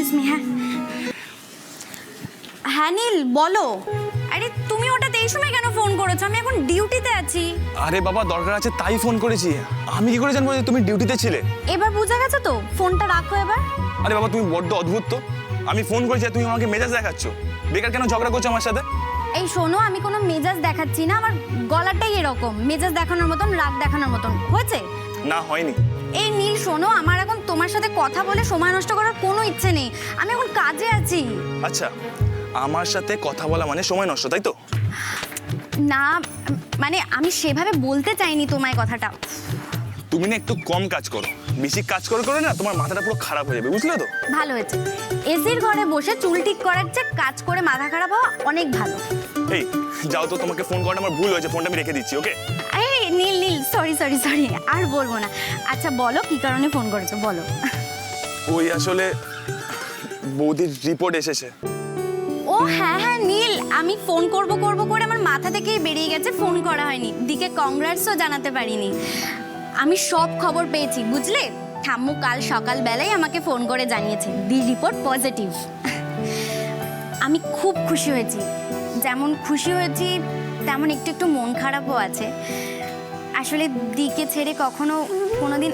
Excuse me. হ্যাঁ হ্যাঁ নীল বলো। আরে তুমি হঠাৎ এই সময় কেন ফোন করেছো? আমি এখন ডিউটিতে আছি। আরে বাবা দরকার আছে তাই ফোন করেছি। আমি কি করে জানবো যে তুমি ডিউটিতে ছিলে? এবার বুঝা গেছে তো? ফোনটা রাখো এবার। আরে বাবা তুমি বড্ড অদ্ভুত তো। আমি ফোন করেছি আর তুমি আমাকে মেজাজ দেখাচ্ছ। বেকার কেন ঝগড়া করছো আমার সাথে? এই শোনো, আমি কোনো মেজাজ দেখাচ্ছি না। আমার গলাটাই এরকম, মেজাজ দেখানোর মতন, রাগ দেখানোর মতন হয়েছে। না হয়নি। এই নীল শোনো, আমার এখন তোমার সাথে কথা বলে সময় নষ্ট করার কোনো ইচ্ছে নেই। আমি এখন কাজে আছি। আচ্ছা আমার সাথে কথা বলা মানে সময় নষ্ট, তাই তো? না মানে আমি সেভাবে বলতে চাইনি তোমায় কথাটা। তুমি না একটু কম কাজ করো। বেশি কাজ করে করে না তোমার মাথাটা পুরো খারাপ হয়ে যাবে, বুঝলে তো? ভালো হয়েছে। এসির ঘরে বসে চুল ঠিক করার চেয়ে কাজ করে মাথা খারাপ হওয়া অনেক ভালো। এই যাও তো, তোমাকে ফোন করাটা আমার ভুল হয়েছে, ফোনটা আমি রেখে দিচ্ছি। ওকে? এই নীল নীল সরি সরি সরি, আর বলবো না। আচ্ছা বলো কি কারণে ফোন করেছো, বলো। ওই আসলে বৌদির রিপোর্ট এসেছে। ও হ্যাঁ হ্যাঁ নীল, আমি ফোন করব করব করে আমার মাথা থেকেই বেরিয়ে গেছে, ফোন করা হয়নি। দিকে কংগ্রাটসও জানাতে পারিনি। আমি সব খবর পেয়েছি বুঝলে। ঠাম্মু কাল সকালবেলায় আমাকে ফোন করে জানিয়েছে দি রিপোর্ট পজিটিভ। আমি খুব খুশি হয়েছি। যেমন খুশি হয়েছি তেমন একটু একটু মন খারাপও আছে। আসলে দিকে ছেড়ে কখনো কোনোদিন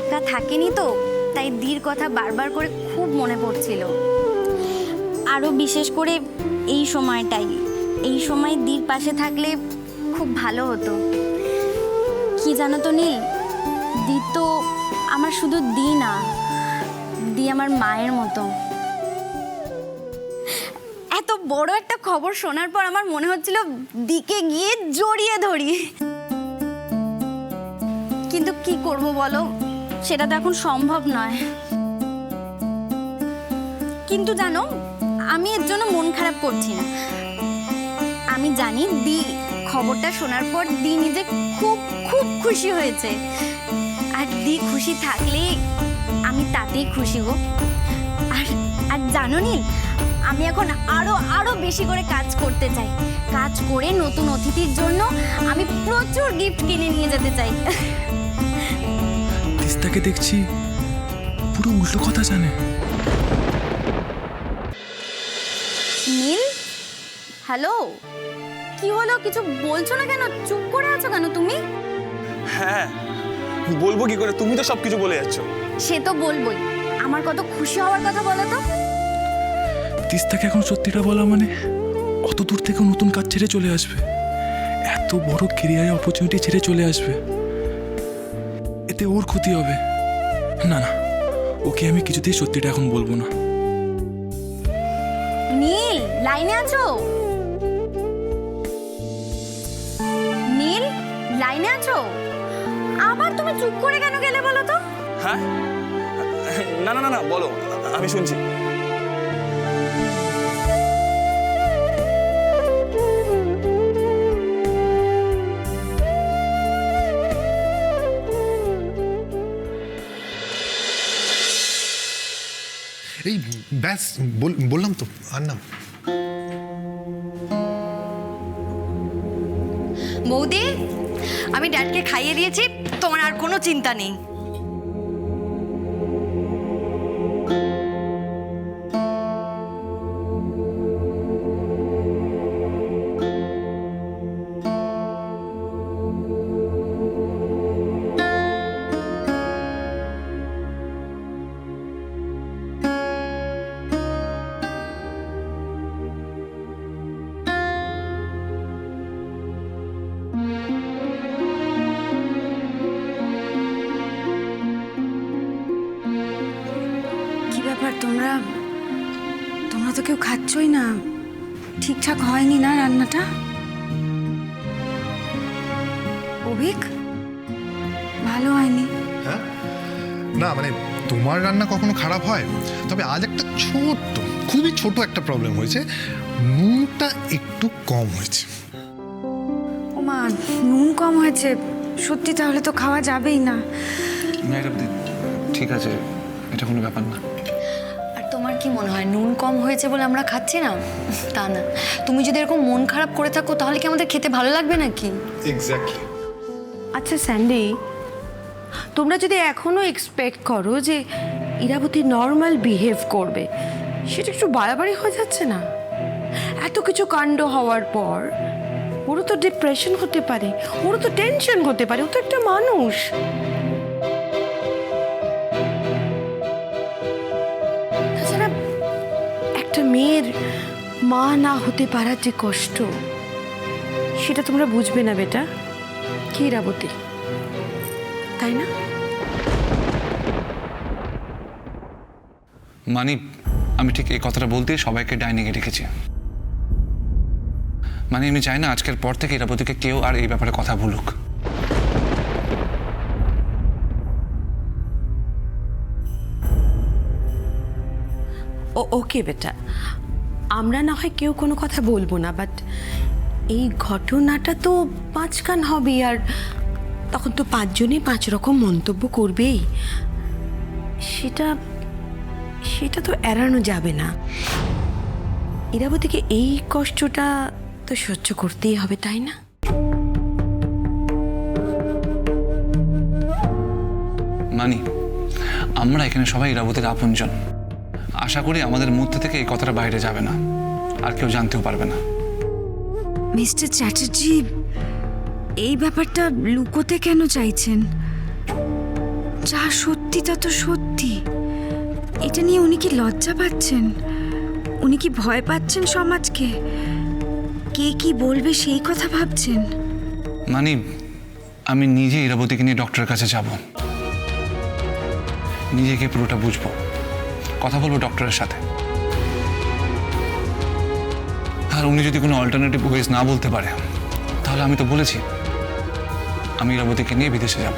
একা থাকেনি তো, তাই দির কথা বারবার করে খুব মনে পড়ছিল। আরও বিশেষ করে এই সময়টাই, এই সময় দির পাশে থাকলে খুব ভালো হতো। কি জানো তো নীল, দি তো আমার শুধু দি না, দি আমার মায়ের মতো। এত বড় একটা খবর শোনার পর আমার মনে হচ্ছিল দিকে গিয়ে জড়িয়ে ধরি, কিন্তু কি করব বলো, সেটা তো এখন সম্ভব নয়। কিন্তু জানো আমি এর জন্য মন খারাপ করছি না। আমি জানি দি খবরটা শোনার পর দি নিজে খুব খুব খুশি হয়েছে। আর দি খুশি থাকলে আমি তাতেই খুশি গো। আর আর জানো নীল, আমি এখন আরো আরো বেশি করে কাজ করতে চাই। কাজ করে নতুন অতিথির জন্য আমি প্রচুর গিফট কিনে নিয়ে যেতে চাই। তিস্তাকে দেখছি পুরো উল্টো কথা জানে। নীল হ্যালো, কি হলো? কিছু বলছো না কেন? চুপ করে আছো কেন তুমি? হ্যাঁ বলবো কি করে, তুমি তো সবকিছু বলে যাচ্ছ। সে তো বলবোই। আমার কত খুশি হওয়ার কথা বলো তো। তিস্তাকে এখন সত্যিটা বলা মানে অত দূর থেকে নতুন কাজ ছেড়ে চলে আসবে, এত বড় ক্যারিয়ারে অপরচুনিটি ছেড়ে চলে আসবে। এতে ওর ক্ষতি হবে। না না, ওকে আমি কিছুতেই সত্যিটা এখন বলবো না। নীল লাইনে আছো? নীল লাইনে আছো? আবার তুমি চুপ করে কেন গেলে বলো তো? হ্যাঁ না না না না বলো, আমি শুনছি। এই ব্যাস বললাম তো, আর না। বৌদি, আমি ড্যাডকে খাইয়ে দিয়েছি, তোমার আর কোনো চিন্তা নেই। কি ব্যাপার, তোমরা তো কেউ খাচ্ছই না? ঠিকঠাক হয়নি না রান্নাটা? অভিক, ভালো হয়নি। হ্যাঁ না মানে তোমার রান্না কখনো খারাপ হয়? তবে আজ একটা ছোট্ট, খুবই ছোট একটা প্রবলেম হয়েছে, নুনটা একটু কম হয়েছে। ও মা, নুন কম হয়েছে? সত্যি? তাহলে তো খাওয়া যাবেই না। ম্যাডাম ঠিক আছে, এটা কোনো ব্যাপার না। আর তোমার কি মনে হয় নুন কম হয়েছে বলে আমরা খাচ্ছি না? তা না, তুমি যদি এরকম মন খারাপ করে থাকো তাহলে কি আমাদের খেতে ভালো লাগবে নাকি? এক্স্যাক্টলি। আচ্ছা স্যান্ডি, তোমরা যদি এখনো এক্সপেক্ট করো যে ইরাবতী নর্মাল বিহেভ করবে, সেটা একটু বাড়াবাড়ি হয়ে যাচ্ছে না? এত কিছু কাণ্ড হওয়ার পর ওরও তো ডিপ্রেশন হতে পারে, ওরও তো টেনশন হতে পারে, ও তো একটা মানুষ। তাছাড়া একটা মেয়ের মা না হতে পারার যে কষ্ট, সেটা তোমরা বুঝবে না বেটা, কি ইরাবতী, তাই না? মানে আমি ঠিক এই কথাটা বলতে সবাইকে ডাইনিংয়ে রেখেছি। মানে আমি চাই না আজকের পর থেকে ইরাবতীকে কেউ আর এই ব্যাপারে কথা বলুক। ওকে বেটা, আমরা না হয় কেউ কোনো কথা বলবো না, বাট এই ঘটনাটা তো পাঁচকান হবে, আর তখন তো পাঁচজনে পাঁচ রকম মন্তব্য করবেই। সেটা সেটা তো এড়ানো যাবে না। ইরাবতীকে এই কষ্টটা তো সহ্য করতেই হবে, তাই না? মানি আমরা এখানে সবাই ইরাবতীর আপনজন। আশা করি আমাদের মধ্যে থেকে এই কথাটা বাইরে যাবে না, আর কেউ জানতেও পারবে না। মিস্টার চ্যাটার্জি, এই ব্যাপারটা লুকোতে কেন চাইছেন? যা সত্যি তা তো সত্যি। এটা নিয়ে উনি কি লজ্জা পাচ্ছেন? উনি কি ভয় পাচ্ছেন সমাজকে? কে কি বলবে সেই কথা ভাবছেন? মানে আমি নিজে ইরাবতীকে নিয়ে ডক্টরের কাছে যাব, নিজেকে পুরোটা বুঝবো, কথা বলবো ডক্টরের সাথে। আর উনি যদি কোনো অল্টারনেটিভ ওয়েজ না বলতে পারে, তাহলে আমি তো বলেছি আমি ইরাবতীকে নিয়ে বিদেশে যাব।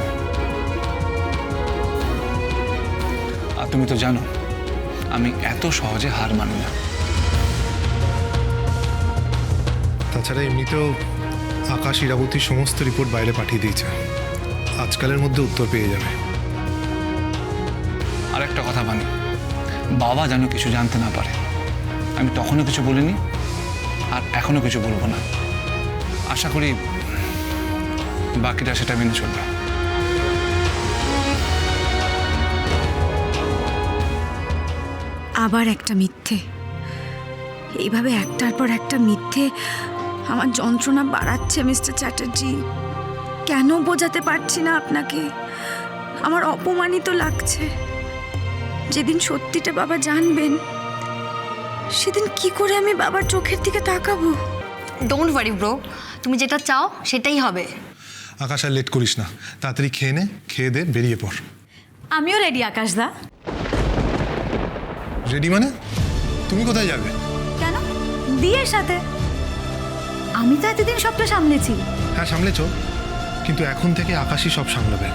আর তুমি তো জানো আমি এত সহজে হার মানি না। তাছাড়া এমনিতেও আকাশ ইরাবতীর সমস্ত রিপোর্ট বাইরে পাঠিয়ে দিয়েছে, আজকালের মধ্যে উত্তর পেয়ে যাবে। আর একটা কথা মানি, বাবা যেন কিছু জানতে না পারে। আমি তখনও কিছু বলিনি, আর এখনো কিছু বলবো না। আশা করি বাকিটা সেটা মেনে চলবে। আবার একটা মিথ্যে। এইভাবে একটার পর একটা মিথ্যে আমার যন্ত্রণা বাড়াচ্ছে মিস্টার চ্যাটার্জি। কেন বোঝাতে পারছি না আপনাকে? আমার অপমানিত লাগছে। যেদিন সত্যিটা বাবা জানবেন, সেদিন কি করে আমি বাবার চোখের দিকে তাকাবো? ডোন্ট ওয়ারি ব্রো, তুমি যেটা চাও সেটাই হবে। আকাশ আর লেট করিস না, তাড়াতাড়ি খেয়ে নে, খেয়ে দে বেরিয়ে পড়। আমিও রেডি আকাশদা। রেডি মানে? তুমি কোথায় যাবে? কেন? দিয়ের সাথে। আমি তো এতদিন সবটা সামলেছি। হ্যাঁ সামলেছ, কিন্তু এখন থেকে আকাশই সব সামলাবে।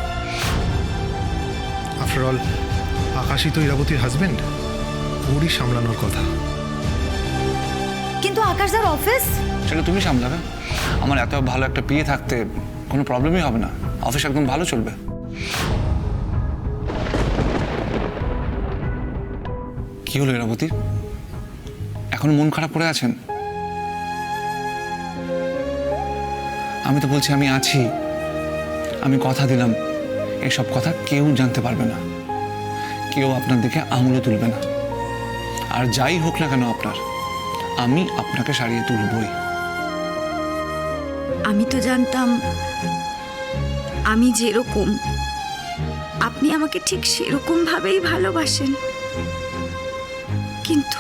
আফটার অল আকাশই তো ইরাবতীর হাজবেন্ড, ওরই সামলানোর কথা। কিন্তু আকাশদার অফিস? সেটা তুমি সামলাবে। আমার এত ভালো একটা পিয়ে থাকতে কোনো প্রবলেমই হবে না, অফিস একদম ভালো চলবে। কি হলো ইরাবতী, এখন মন খারাপ করে আছেন? আমি তো বলছি আমি আছি, আমি কথা দিলাম এসব কথা কেউ জানতে পারবে না, কেউ আপনার দিকে আঙুলে তুলবে না। আর যাই হোক না কেন আপনার, আমি আপনাকে সারিয়ে তুলবই। আমি তো জানতাম আমি যেরকম, আপনি আমাকে ঠিক সেরকম ভাবেই ভালোবাসেন, কিন্তু